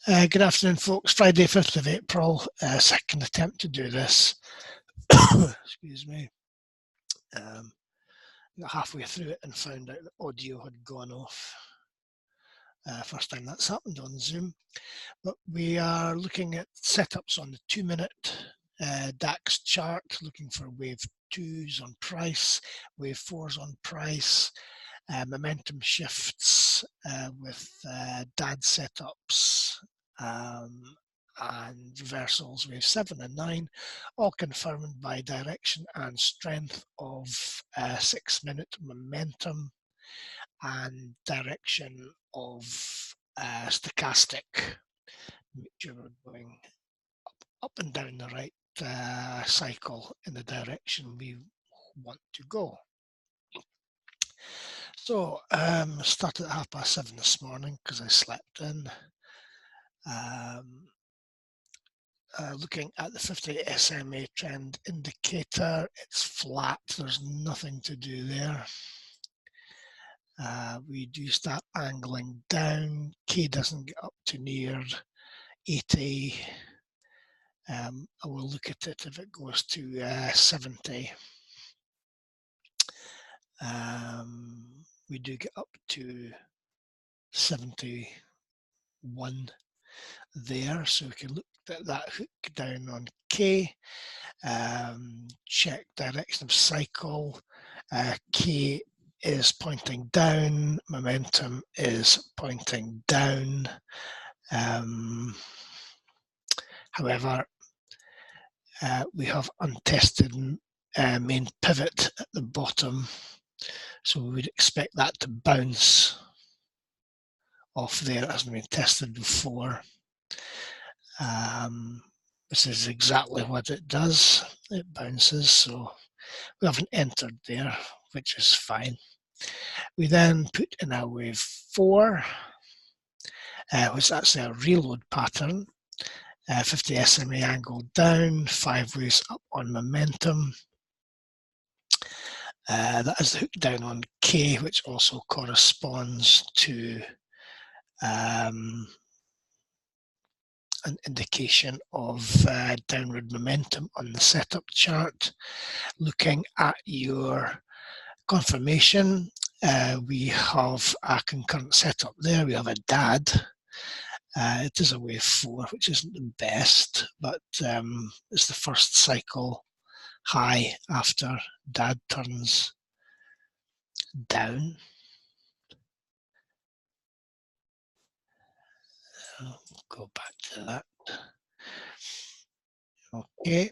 Good afternoon, folks. Friday, 5th of April, second attempt to do this. Excuse me. Got halfway through it and found out the audio had gone off. First time that's happened on Zoom. But we are looking at setups on the 2-minute DAX chart, looking for wave 2s on price, wave 4s on price, momentum shifts with DAD setups, and reversals wave 7 and 9, all confirmed by direction and strength of 6-minute momentum and direction of stochastic. Make sure we're going up and down the right cycle in the direction we want to go. So started at 7:30 this morning because I slept in. Looking at the 50 SMA trend indicator, it's flat. There's nothing to do there. We do start angling down. K doesn't get up to near 80. I will look at it if it goes to 70. We do get up to 71 there, so we can look at that hook down on K, check direction of cycle. K is pointing down, momentum is pointing down. However, we have untested main pivot at the bottom, so we would expect that to bounce off there. It hasn't been tested before. This is exactly what it does. It bounces, so we haven't entered there, which is fine. We then put in our wave 4, which is actually a reload pattern. 50 SMA angle down, 5 waves up on momentum. That is the hook down on K, which also corresponds to an indication of downward momentum on the setup chart. Looking at your confirmation, we have a concurrent setup there. We have a DAD. It is a wave 4, which isn't the best, but it's the first cycle high after DAD turns down. I'll go back to that. Okay,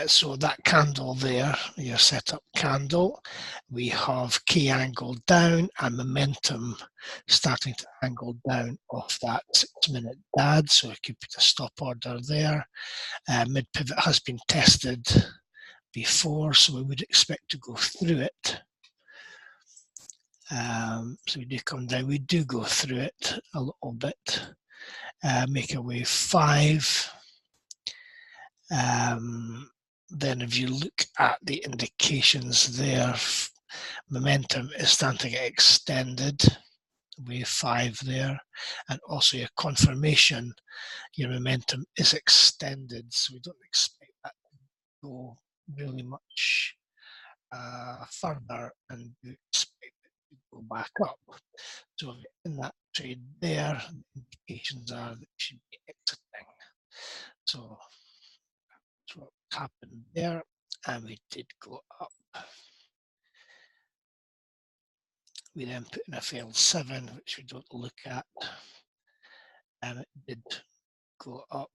so that candle there, your setup candle, we have K angle down and momentum starting to angle down off that 6-minute DAD, so we could put a stop order there. Mid pivot has been tested before, so we would expect to go through it. So we do come down, we do go through it a little bit, make a wave 5. Then if you look at the indications there, momentum is starting to get extended, wave 5 there, and also your confirmation, your momentum is extended, so we don't expect that to go really much further, and we expect it to go back up. So in that trade there, the indications are that it should be exiting. So that's what happened there, and we did go up. We then put in a failed 7, which we don't look at, and it did go up.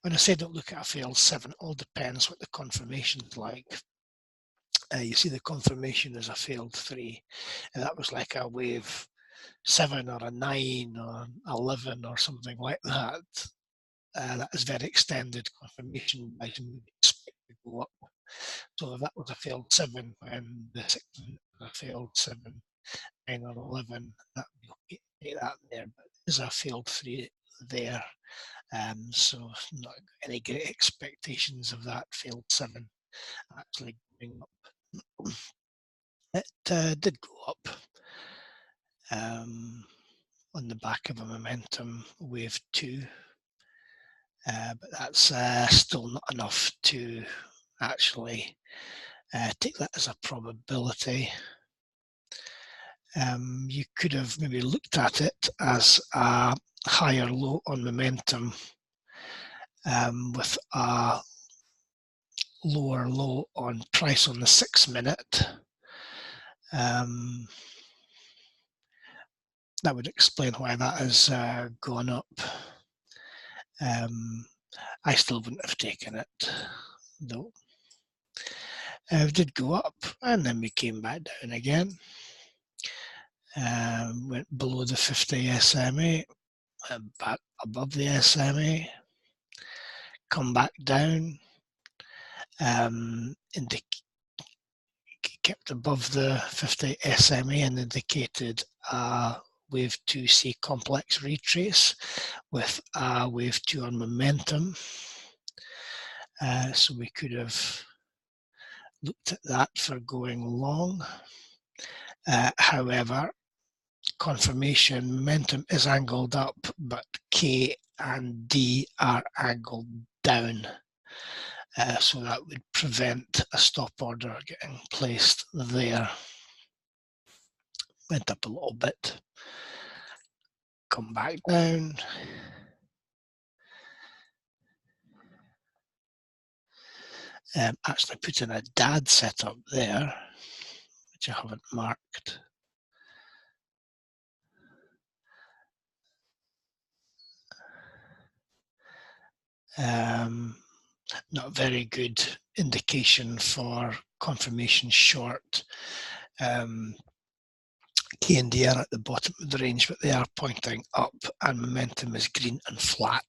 When I say don't look at a failed 7, it all depends what the confirmation's like. You see the confirmation is a failed 3, and that was like a wave 7 or a 9 or 11 or something like that. That is very extended confirmation by we would expect to go up. So if that was a failed 7 when the 6 was a failed 7, 9 or 11, that would be okay, take that there, but there's a failed 3 there. So not any great expectations of that failed 7 actually going up. It did go up. on the back of a momentum wave 2. But that's still not enough to actually take that as a probability. You could have maybe looked at it as a higher low on momentum with a lower low on price on the 6 minute. That would explain why that has gone up. I still wouldn't have taken it though. It did go up and then we came back down again. Went below the 50 SMA, back above the SMA, come back down, kept above the 50 SMA and indicated a wave 2C complex retrace with a wave 2 on momentum. So we could have looked at that for going long. However, confirmation momentum is angled up, but K and D are angled down. So that would prevent a stop order getting placed there. Went up a little bit, come back down. Actually put in a DAD setup there, which I haven't marked. Not very good indication for confirmation short. K and D are at the bottom of the range, but they are pointing up and momentum is green and flat.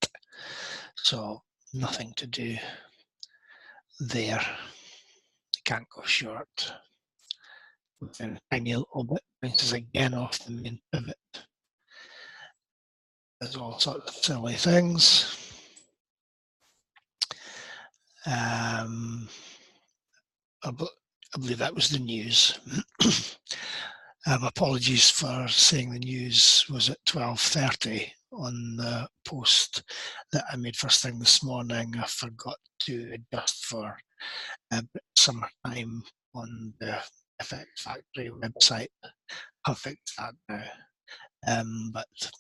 So nothing to do there. Can't go short. Within a tiny little bit, bounces again off the main pivot. There's all sorts of silly things. I believe that was the news. Apologies for saying the news was at 12:30 on the post that I made first thing this morning. I forgot to adjust for summertime on the FX Factory website. I've fixed that now. But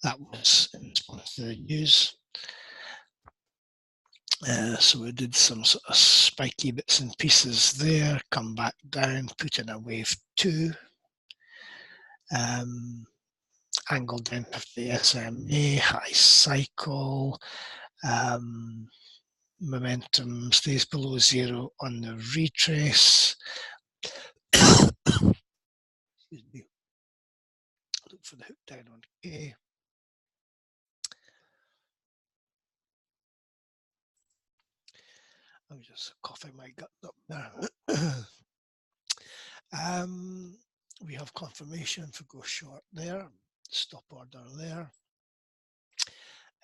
that was in response to the news. So we did some sort of spiky bits and pieces there, come back down, put in a wave 2, angle down 50 SMA, high cycle, momentum stays below 0 on the retrace. Excuse me. Look for the hook down on K. I'm just coughing my gut up there. We have confirmation for go short there, stop order there.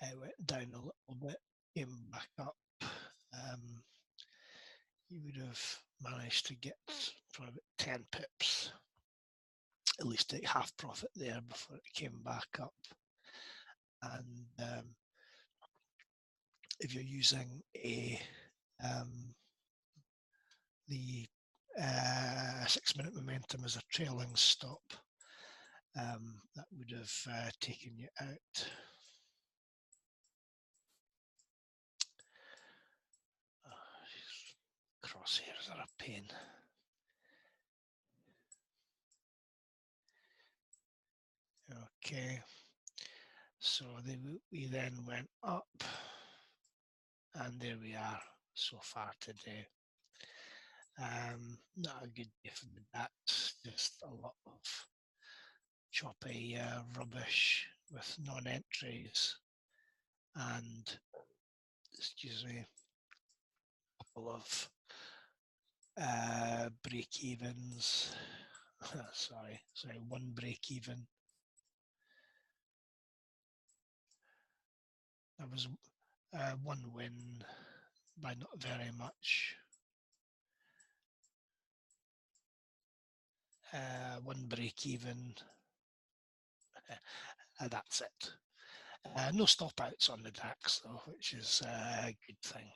I went down a little bit, came back up. You would have managed to get probably 10 pips, at least take half profit there before it came back up. And if you're using the 6 minute momentum as a trailing stop, that would have taken you out. Crosshairs are a pain. Okay, so we then went up, and there we are so far today. Not a good day for the DAX, just a lot of choppy rubbish with non-entries and, excuse me, a couple of break-evens. sorry, one break-even. There was one win by not very much. One break even. That's it. No stop outs on the DAX though, which is a good thing.